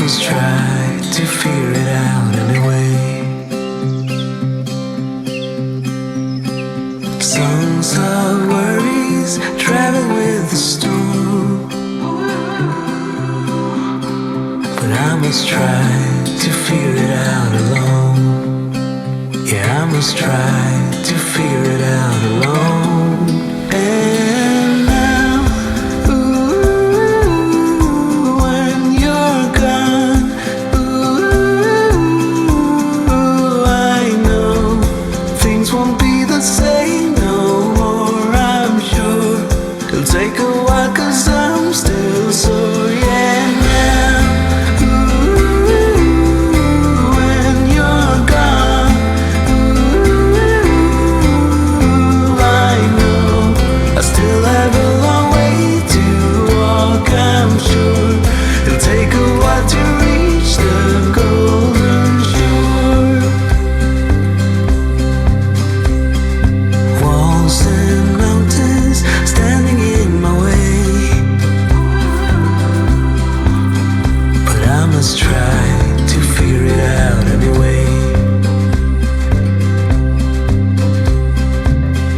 must try to figure it out anyway. Songs of worries travel with the storm, but I must try to figure it out alone. Yeah, I must try to figure it out alone. And now, ooh, when you're gone, ooh, I know things won't be the same no more, I'm sure. It'll take a while 'cause I'm still sore, yeah. Now, ooh, when you're gone, ooh, I know I still have a long way to walk, I'm sure. It'll take a while to reach the golden shore. Walls and mountains standing in my way, but I must try to figure it out anyway.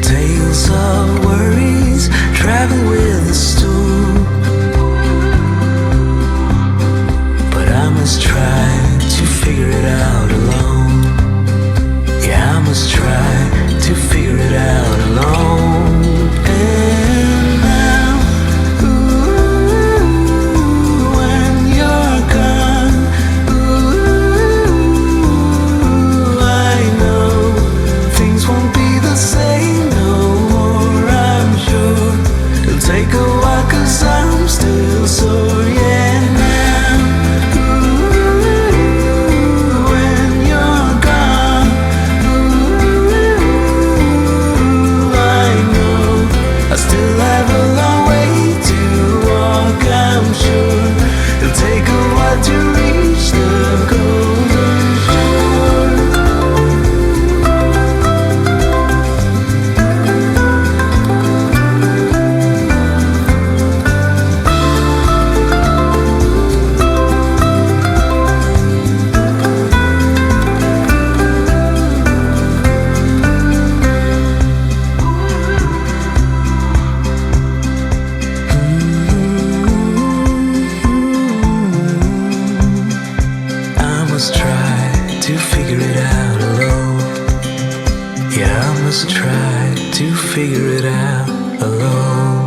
Tales of worries travel with the storm, but I must try to figure it out alone. Yeah, I must try to figure it out alone. And now, ooh, when you're gone, ooh, I know things won't be the same no more, I'm sure. It'll take a while 'cause I'm still sore, yeah. Now, ooh, when you're gone, ooh, I know I still have a long way to walk, I'm sure. It'll take a while to reach the golden shore. I must try to figure it out alone. Yeah, I must try to figure it out alone.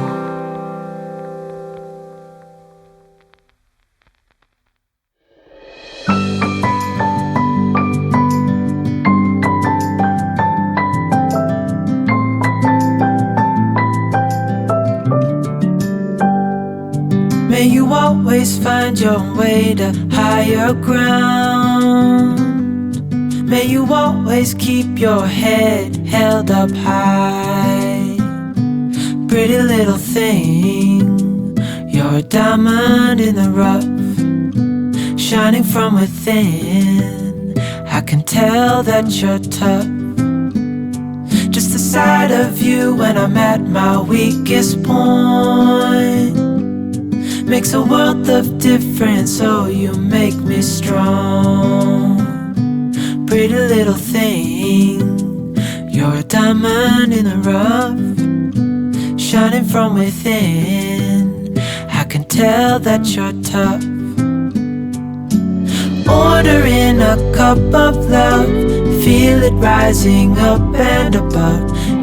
May you always find your way to higher ground. May you always keep your head held up high. Pretty little thing, you're a diamond in the rough, shining from within. I can tell that you're tough. Just the sight of you when I'm at my weakest point makes a world of difference, oh you make me strong. Pretty little thing, you're a diamond in the rough, shining from within. I can tell that you're tough. Order in a cup of love, feel it rising up and above.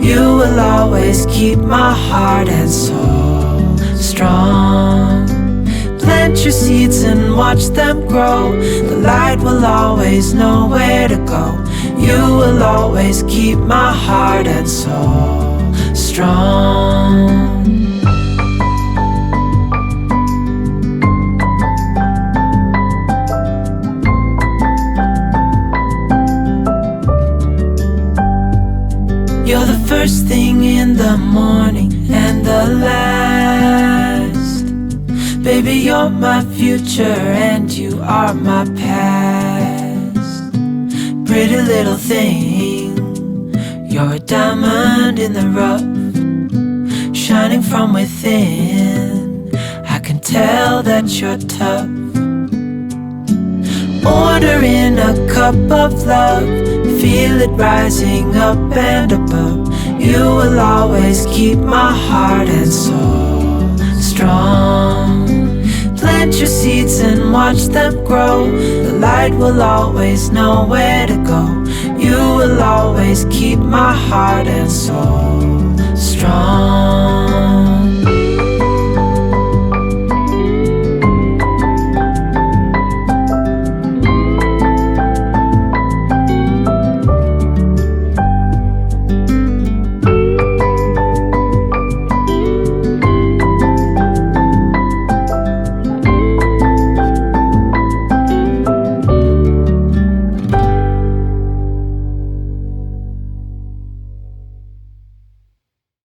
You will always keep my heart and soul strong. Plant your seeds and watch them grow. The light will always know where to go. You will always keep my heart and soul strong. You're the first thing in the morning and the last. Baby, you're my future and you are my past. Pretty little thing, you're a diamond in the rough, shining from within. I can tell that you're tough. Order in a cup of love, feel it rising up and above. You will always keep my heart and soul strong. Plant your seeds and watch them grow. The light will always know where to go. You will always keep my heart and soul strong.